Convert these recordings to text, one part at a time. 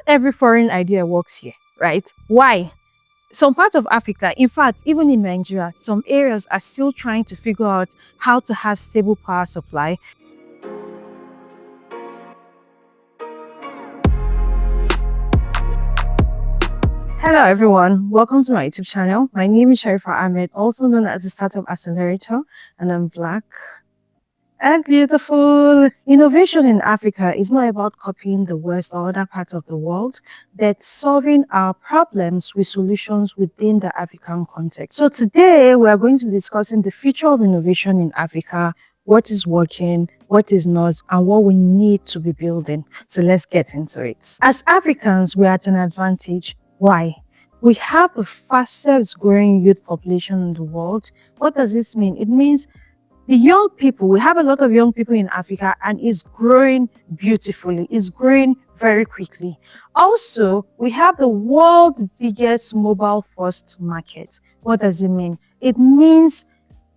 every foreign idea works here, right? Why? Some parts of Africa, in fact, even in Nigeria, some areas are still trying to figure out how to have stable power supply. Hello everyone, welcome to my YouTube channel. My name is Sherifat Ahmed, also known as the Startup Accelerator, and I'm Black and beautiful. Innovation in Africa is not about copying the West or other parts of the world, but solving our problems with solutions within the African context. So today we are going to be discussing the future of innovation in Africa, what is working, what is not, and what we need to be building. So let's get into it. As Africans, we are at an advantage. Why? We have the fastest growing youth population in the world. What does this mean? It means the young people, we have a lot of young people in Africa, and it's growing beautifully. It's growing very quickly. Also, we have the world's biggest mobile first market. What does it mean? It means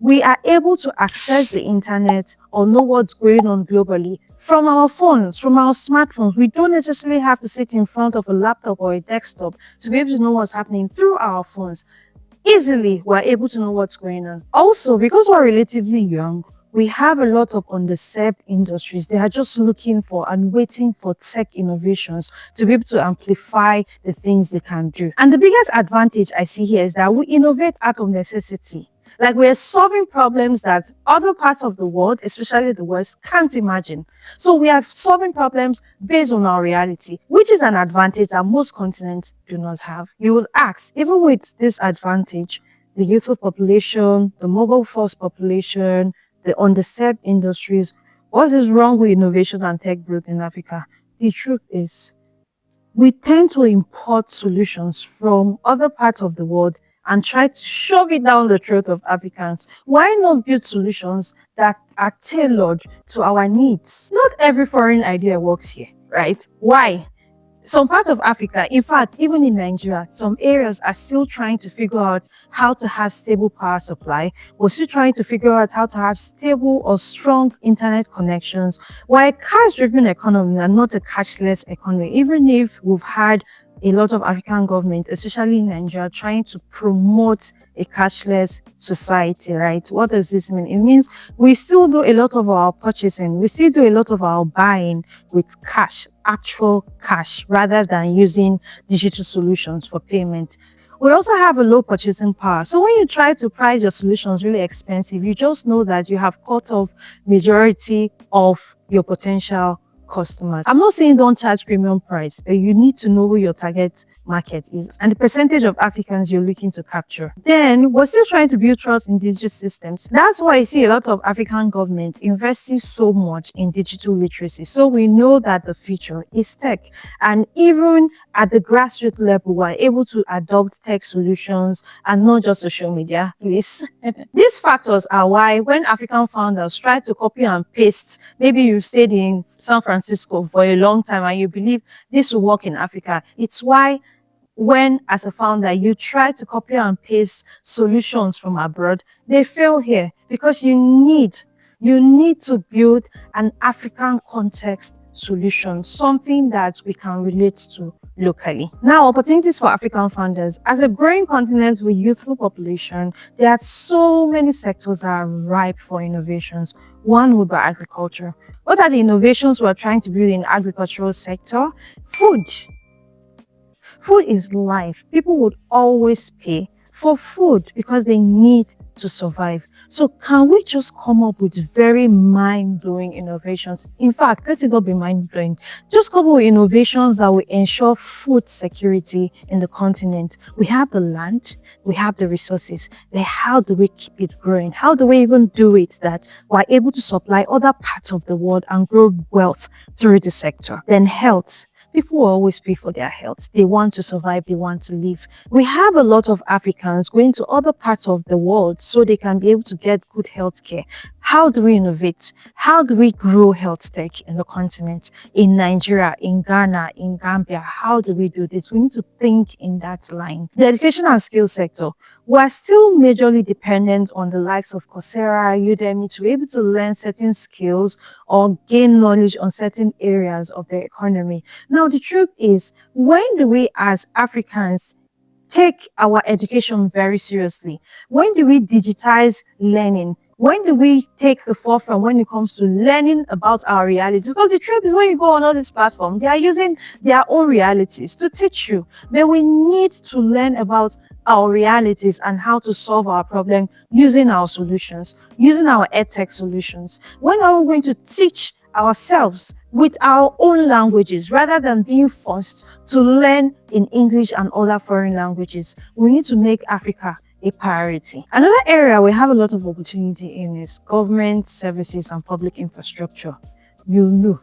we are able to access the internet or know what's going on globally from our phones, from our smartphones. We don't necessarily have to sit in front of a laptop or a desktop to be able to know what's happening through our phones. Easily, we're able to know what's going on. Also, because we're relatively young, we have a lot of underserved industries. They are just looking for and waiting for tech innovations to be able to amplify the things they can do. And the biggest advantage I see here is that we innovate out of necessity. Like, we're solving problems that other parts of the world, especially the West, can't imagine. So we are solving problems based on our reality, which is an advantage that most continents do not have. You will ask, even with this advantage, the youthful population, the mobile first population, the underserved industries, what is wrong with innovation and tech growth in Africa? The truth is, we tend to import solutions from other parts of the world and try to shove it down the throat of Africans. Why not build solutions that are tailored to our needs? Not every foreign idea works here, right? Why? Some parts of Africa, in fact, even in Nigeria, some areas are still trying to figure out how to have stable power supply. We're still trying to figure out how to have stable or strong internet connections. We're a cash-driven economy and not a cashless economy, even if we've had a lot of African governments, especially in Nigeria, trying to promote a cashless society, right? What does this mean? It means we still do a lot of our purchasing. We still do a lot of our buying with cash, actual cash, rather than using digital solutions for payment. We also have a low purchasing power. So when you try to price your solutions really expensive, you just know that you have cut off majority of your potential customers. I'm not saying don't charge premium price, but you need to know who your target market is and the percentage of Africans you're looking to capture. Then we're still trying to build trust in digital systems. That's why I see a lot of African governments investing so much in digital literacy. So we know that the future is tech. And even at the grassroots level, we're able to adopt tech solutions and not just social media, please. These factors are why when African founders try to copy and paste, maybe you stayed in San Francisco for a long time and you believe this will work in Africa. It's why when, as a founder, you try to copy and paste solutions from abroad, they fail here because you need to build an African context solution, something that we can relate to locally. Now, opportunities for African founders. As a growing continent with youthful population, there are so many sectors that are ripe for innovations. One would be agriculture. What are the innovations we're trying to build in the agricultural sector? Food. Food is life. People would always pay for food because they need to survive. So can we just come up with very mind-blowing innovations? In fact, let it not be mind-blowing. Just come up with innovations that will ensure food security in the continent. We have the land, we have the resources, but how do we keep it growing? How do we even do it that we're able to supply other parts of the world and grow wealth through the sector? Then health. People will always pay for their health. They want to survive, they want to live. We have a lot of Africans going to other parts of the world so they can be able to get good health care. How do we innovate? How do we grow health tech in the continent? In Nigeria, in Ghana, in Gambia, how do we do this? We need to think in that line. The education and skills sector, we are still majorly dependent on the likes of Coursera, Udemy to be able to learn certain skills or gain knowledge on certain areas of the economy. Now, the truth is, when do we as Africans take our education very seriously? When do we digitize learning? When do we take the forefront when it comes to learning about our realities? Because the truth is, when you go on all these platforms, they are using their own realities to teach you. But we need to learn about our realities and how to solve our problem using our solutions, using our edtech solutions. When are we going to teach ourselves with our own languages rather than being forced to learn in English and other foreign languages? We need to make Africa a priority. Another area we have a lot of opportunity in is government services and public infrastructure. You know,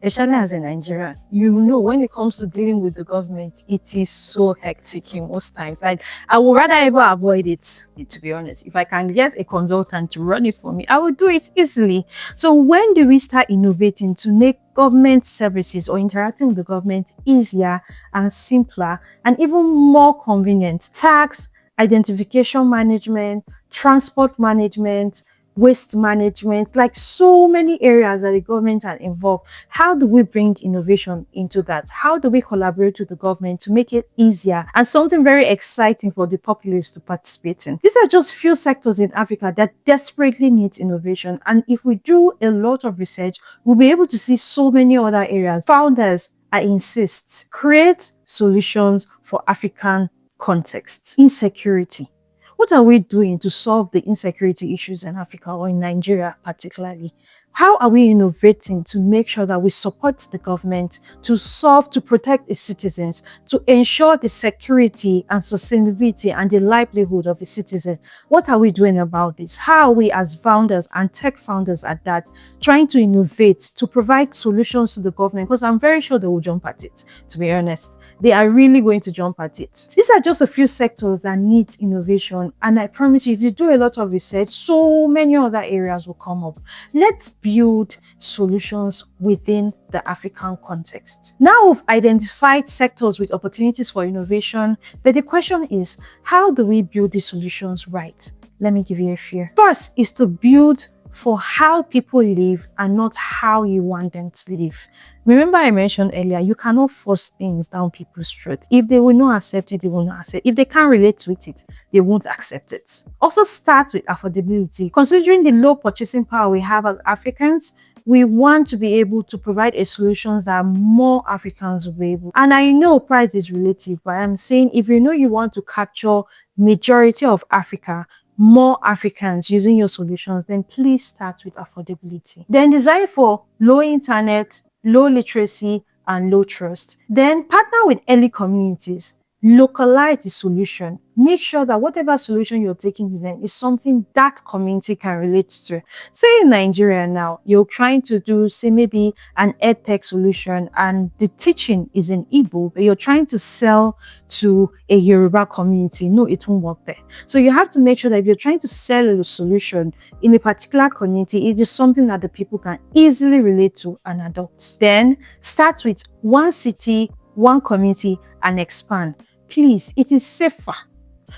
especially as a Nigerian, you know, when it comes to dealing with the government, it is so hectic in most times. Like, I would rather ever avoid it, to be honest. If I can get a consultant to run it for me, I would do it easily. So when do we start innovating to make government services or interacting with the government easier and simpler and even more convenient? Tax, identification management, transport management, waste management, like so many areas that the government are involved. How do we bring innovation into that? How do we collaborate with the government to make it easier and something very exciting for the populace to participate in? These are just few sectors in Africa that desperately need innovation. And if we do a lot of research, we'll be able to see so many other areas. Founders, I insist, create solutions for African contexts. Insecurity. What are we doing to solve the insecurity issues in Africa or in Nigeria particularly? How are we innovating to make sure that we support the government to protect its citizens, to ensure the security and sustainability and the livelihood of the citizen? What are we doing about this? How are we as founders and tech founders at that trying to innovate to provide solutions to the government? Because I'm very sure they will jump at it, to be honest. They are really going to jump at it. These are just a few sectors that need innovation. And I promise you, if you do a lot of research, so many other areas will come up. Let's build solutions within the African context. Now we've identified sectors with opportunities for innovation, but the question is, how do we build these solutions right? Let me give you a few. First is to build for how people live and not how you want them to live. Remember I mentioned earlier, you cannot force things down people's throat. If they will not accept it, they will not accept it. If they can't relate with it, they won't accept it. Also start with affordability. Considering the low purchasing power we have as Africans, we want to be able to provide a solution that more Africans will be able. And I know price is relative, but I'm saying if you know you want to capture majority of Africa, more Africans using your solutions, then please start with affordability. Then design for low internet, low literacy, and low trust. Then partner with early communities. Localize the solution. Make sure that whatever solution you're taking to them is something that community can relate to. Say in Nigeria now, you're trying to do, say, maybe an edtech solution and the teaching is in Igbo, but you're trying to sell to a Yoruba community. No, it won't work there. So you have to make sure that if you're trying to sell a solution in a particular community, it is something that the people can easily relate to and adopt. Then start with one city, one community, and expand. Please, it is safer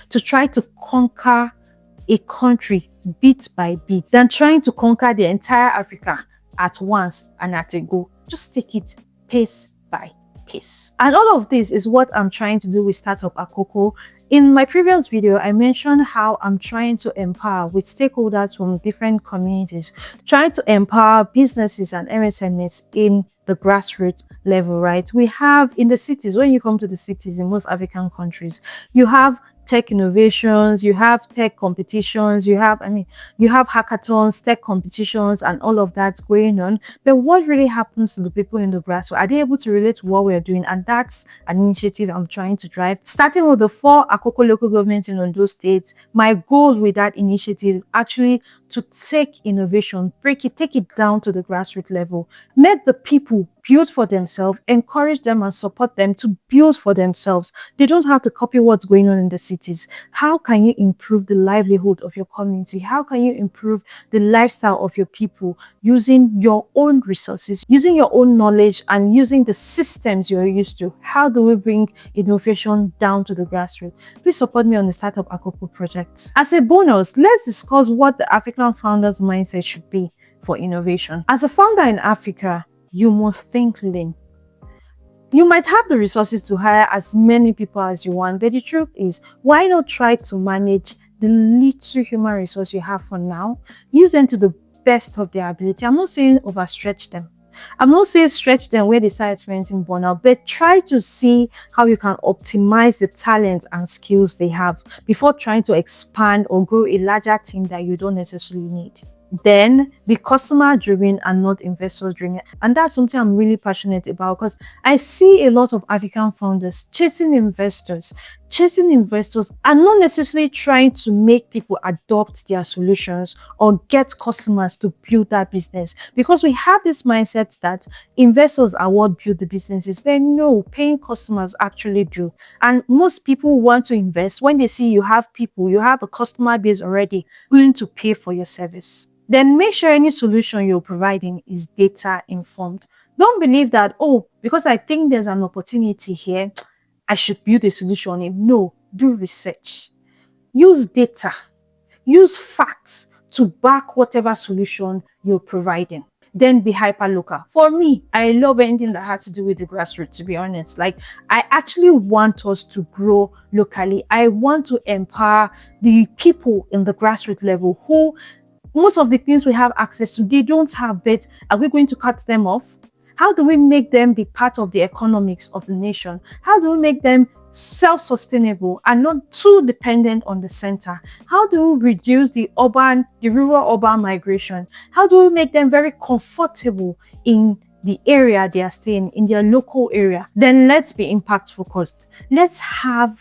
to try to conquer a country bit by bit than trying to conquer the entire Africa at once and at a go. Just take it pace by pace. And all of this is what I'm trying to do with Startup Akoko. In my previous video, I mentioned how I'm trying to empower with stakeholders from different communities, trying to empower businesses and MSMEs in the grassroots level, right? We have in the cities, when you come to the cities in most African countries, you have tech innovations, you have tech competitions, you have hackathons, tech competitions, and all of that going on. But what really happens to the people in the grassroots? Are they able to relate to what we're doing? And that's an initiative I'm trying to drive. Starting with the 4 Akoko local governments in Ondo State, my goal with that initiative actually to take innovation, take it down to the grassroots level, make the people build for themselves, encourage them and support them to build for themselves. They don't have to copy what's going on in the cities. How can you improve the livelihood of your community? How can you improve the lifestyle of your people using your own resources, using your own knowledge, and using the systems you're used to? How do we bring innovation down to the grassroots? Please support me on the Startup Accelerator project. As a bonus, let's discuss what the African founders' mindset should be for innovation. As a founder in Africa, you must think lean. You might have the resources to hire as many people as you want, but the truth is, why not try to manage the little human resource you have for now? Use them to the best of their ability. I'm not saying overstretch them. I'm not saying stretch them where they start experiencing burnout, but try to see how you can optimize the talents and skills they have before trying to expand or grow a larger team that you don't necessarily need. Then be customer driven and not investor driven. And that's something I'm really passionate about, because I see a lot of African founders chasing investors and not necessarily trying to make people adopt their solutions or get customers to build that business, because we have this mindset that investors are what build the businesses, but no, paying customers actually do. And most people want to invest when they see you have a customer base already willing to pay for your service. Then make sure any solution you're providing is data informed. Don't believe that, oh, because I think there's an opportunity here, I should build a solution on it. No, do research. Use data. Use facts to back whatever solution you're providing. Then be hyper local. For me, I love anything that has to do with the grassroots, to be honest. Like, I actually want us to grow locally. I want to empower the people in the grassroots level who most of the things we have access to, they don't have, but are we going to cut them off? How do we make them be part of the economics of the nation? How do we make them self-sustainable and not too dependent on the center? How do we reduce the rural-urban migration? How do we make them very comfortable in the area they are staying, in their local area? Then let's be impact focused. Let's have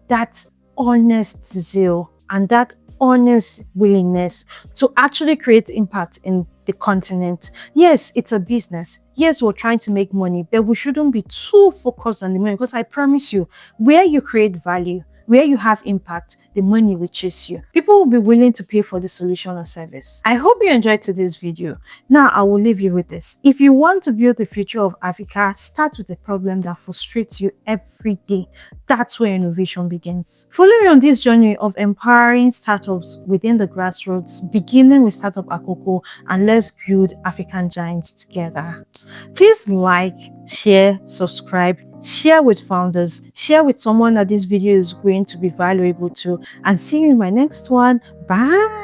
that honest zeal and that honest willingness to actually create impact in the continent. Yes, it's a business. Yes, we're trying to make money, but we shouldn't be too focused on the money, because I promise you, where you create value, where you have impact, the money will chase you. People will be willing to pay for the solution or service. I hope you enjoyed today's video. Now, I will leave you with this. If you want to build the future of Africa, start with a problem that frustrates you every day. That's where innovation begins. Follow me on this journey of empowering startups within the grassroots, beginning with Startup Accelerator, and let's build African giants together. Please like, share, subscribe, share with founders, share with someone that this video is going to be valuable to, and see you in my next one. Bye.